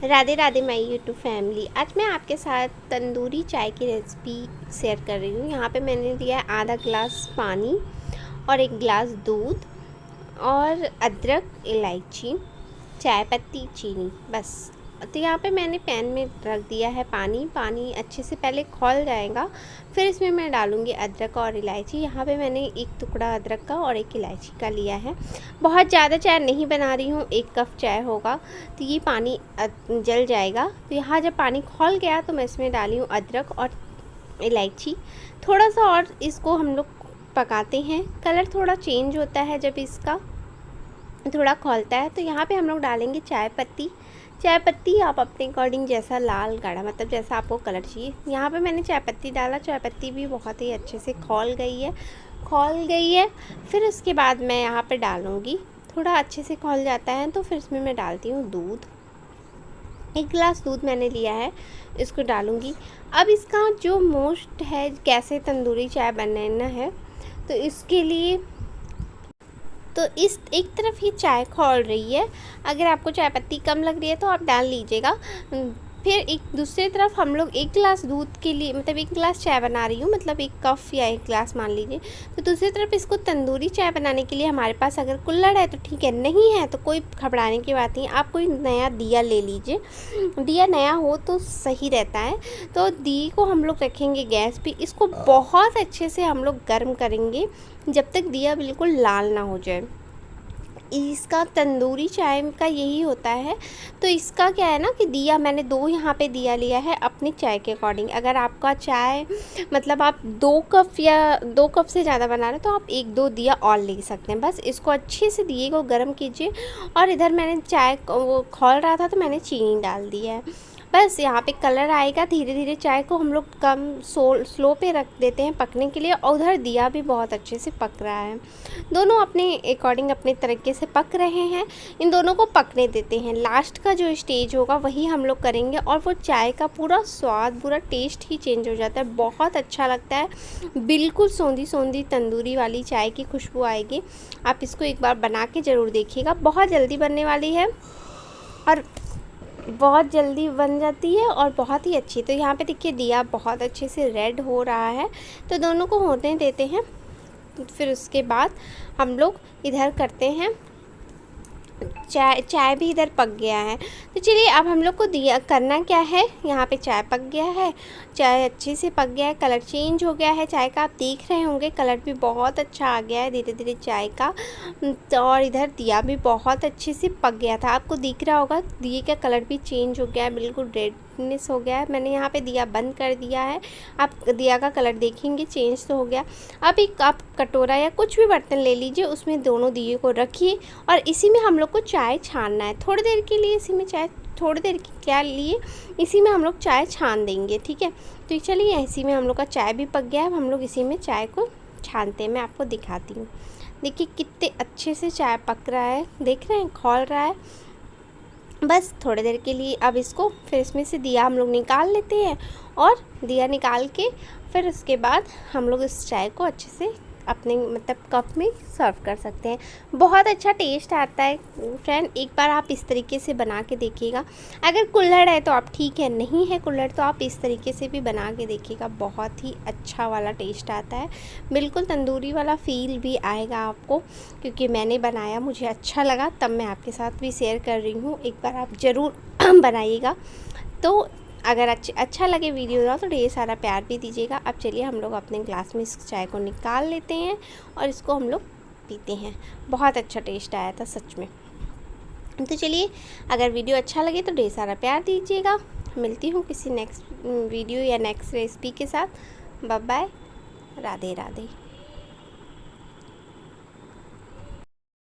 Radhe Radhe my YouTube family. आज मैं आपके साथ तंदूरी चाय की रेसिपी शेयर कर रही हूँ। यहाँ पे मैंने लिया है आधा ग्लास पानी और 1 गिलास दूध और अदरक, इलायची, चाय पत्ती, चीनी, बस। तो यहाँ पे मैंने पैन में रख दिया है पानी अच्छे से पहले खौल जाएगा, फिर इसमें मैं डालूँगी अदरक और इलायची। यहाँ पे मैंने 1 टुकड़ा अदरक का और 1 इलायची का लिया है। बहुत ज़्यादा चाय नहीं बना रही हूँ, 1 कप चाय होगा तो ये पानी जल जाएगा। तो यहाँ जब पानी खौल गया तो मैं इसमें डाली हूँ अदरक और इलायची। थोड़ा सा और इसको हम लोग पकाते हैं। कलर थोड़ा चेंज होता है जब इसका थोड़ा खौलता है। तो यहाँ पे हम लोग डालेंगे चाय पत्ती आप अपने अकॉर्डिंग जैसा लाल गाढ़ा मतलब जैसा आपको कलर चाहिए। यहाँ पे मैंने चाय पत्ती डाला, चाय पत्ती भी बहुत ही अच्छे से खौल गई है। फिर उसके बाद मैं यहाँ पे डालूँगी, थोड़ा अच्छे से खौल जाता है तो फिर इसमें मैं डालती हूँ दूध। 1 गिलास दूध मैंने लिया है, इसको डालूँगी। अब इसका जो मोस्ट है कैसे तंदूरी चाय बनाना है, तो इसके लिए तो इस एक तरफ ही चाय खौल रही है। अगर आपको चाय पत्ती कम लग रही है तो आप डाल लीजिएगा। फिर एक दूसरी तरफ हम लोग 1 गिलास दूध के लिए मतलब 1 गिलास चाय बना रही हूँ, मतलब 1 कप या 1 गिलास मान लीजिए। तो दूसरी तरफ इसको तंदूरी चाय बनाने के लिए हमारे पास अगर कुल्हड़ है तो ठीक है, नहीं है तो कोई घबराने की बात नहीं। आप कोई नया दिया ले लीजिए, दिया नया हो तो सही रहता है। तो दिए को हम लोग रखेंगे गैस पे, इसको बहुत अच्छे से हम लोग गर्म करेंगे जब तक दिया बिल्कुल लाल ना हो जाए। इसका तंदूरी चाय का यही होता है। तो इसका क्या है ना कि दिया मैंने 2 यहाँ पे दिया लिया है अपनी चाय के अकॉर्डिंग। अगर आपका चाय मतलब आप 2 कप या 2 कप से ज़्यादा बना रहे हैं तो आप 1-2 दिया और ले सकते हैं। बस इसको अच्छे से दिए को गर्म कीजिए। और इधर मैंने चाय वो खौल रहा था तो मैंने चीनी डाल दिया है। बस यहाँ पे कलर आएगा, धीरे धीरे चाय को हम लोग कम स्लो पे रख देते हैं पकने के लिए। और उधर दिया भी बहुत अच्छे से पक रहा है। दोनों अपने अकॉर्डिंग अपने तरीके से पक रहे हैं। इन दोनों को पकने देते हैं। लास्ट का जो स्टेज होगा वही हम लोग करेंगे और वो चाय का पूरा स्वाद, पूरा टेस्ट ही चेंज हो जाता है। बहुत अच्छा लगता है, बिल्कुल सौंधी सौंधी तंदूरी वाली चाय की खुशबू आएगी। आप इसको एक बार बना के ज़रूर देखिएगा। बहुत जल्दी बनने वाली है और बहुत जल्दी बन जाती है और बहुत ही अच्छी। तो यहाँ पे देखिए दिया बहुत अच्छे से रेड हो रहा है, तो दोनों को होने देते हैं। फिर उसके बाद हम लोग इधर करते हैं, चाय भी इधर पक गया है। तो चलिए अब हम लोग को दिया करना क्या है, यहाँ पे चाय पक गया है, चाय अच्छे से पक गया है, कलर चेंज हो गया है चाय का। आप देख रहे होंगे कलर भी बहुत अच्छा आ गया है धीरे धीरे चाय का। और इधर दिया भी बहुत अच्छे से पक गया था, आपको दिख रहा होगा दिए का कलर भी चेंज हो गया है, बिल्कुल रेडनेस हो गया है। मैंने यहाँ पे दिया बंद कर दिया है, आप दिया का कलर देखेंगे चेंज तो हो गया। अब एक आप कटोरा या कुछ भी बर्तन ले लीजिए, उसमें दोनों दिए को रखिए और इसी में हम लोग को चाय छानना है थोड़ी देर के लिए। इसी में चाय थोड़ी देर के क्या लिए इसी में हम लोग चाय छान देंगे, ठीक है। तो चलिए इसी में हम लोग का चाय भी पक गया है, हम लोग इसी में चाय को छानते हैं। मैं आपको दिखाती हूँ, देखिए कितने अच्छे से चाय पक रहा है, देख रहे हैं खौल रहा है। बस थोड़ी देर के लिए अब इसको फिर इसमें से दिया हम लोग निकाल लेते हैं और दिया निकाल के फिर उसके बाद हम लोग इस चाय को अच्छे से अपने मतलब कप में सर्व कर सकते हैं। बहुत अच्छा टेस्ट आता है फ्रेंड, एक बार आप इस तरीके से बना के देखिएगा। अगर कुल्हड़ है तो आप ठीक है, नहीं है कुल्हड़ तो आप इस तरीके से भी बना के देखिएगा, बहुत ही अच्छा वाला टेस्ट आता है। बिल्कुल तंदूरी वाला फील भी आएगा आपको, क्योंकि मैंने बनाया मुझे अच्छा लगा तब मैं आपके साथ भी शेयर कर रही हूँ। एक बार आप ज़रूर बनाइएगा। तो अगर अच्छा लगे वीडियो तो ढेर सारा प्यार भी दीजिएगा। अब चलिए हम लोग अपने ग्लास में इस चाय को निकाल लेते हैं और इसको हम लोग पीते हैं। बहुत अच्छा टेस्ट आया था सच में। तो चलिए अगर वीडियो अच्छा लगे तो ढेर सारा प्यार दीजिएगा। मिलती हूँ किसी नेक्स्ट वीडियो या नेक्स्ट रेसिपी के साथ। Bye bye, Radhe Radhe.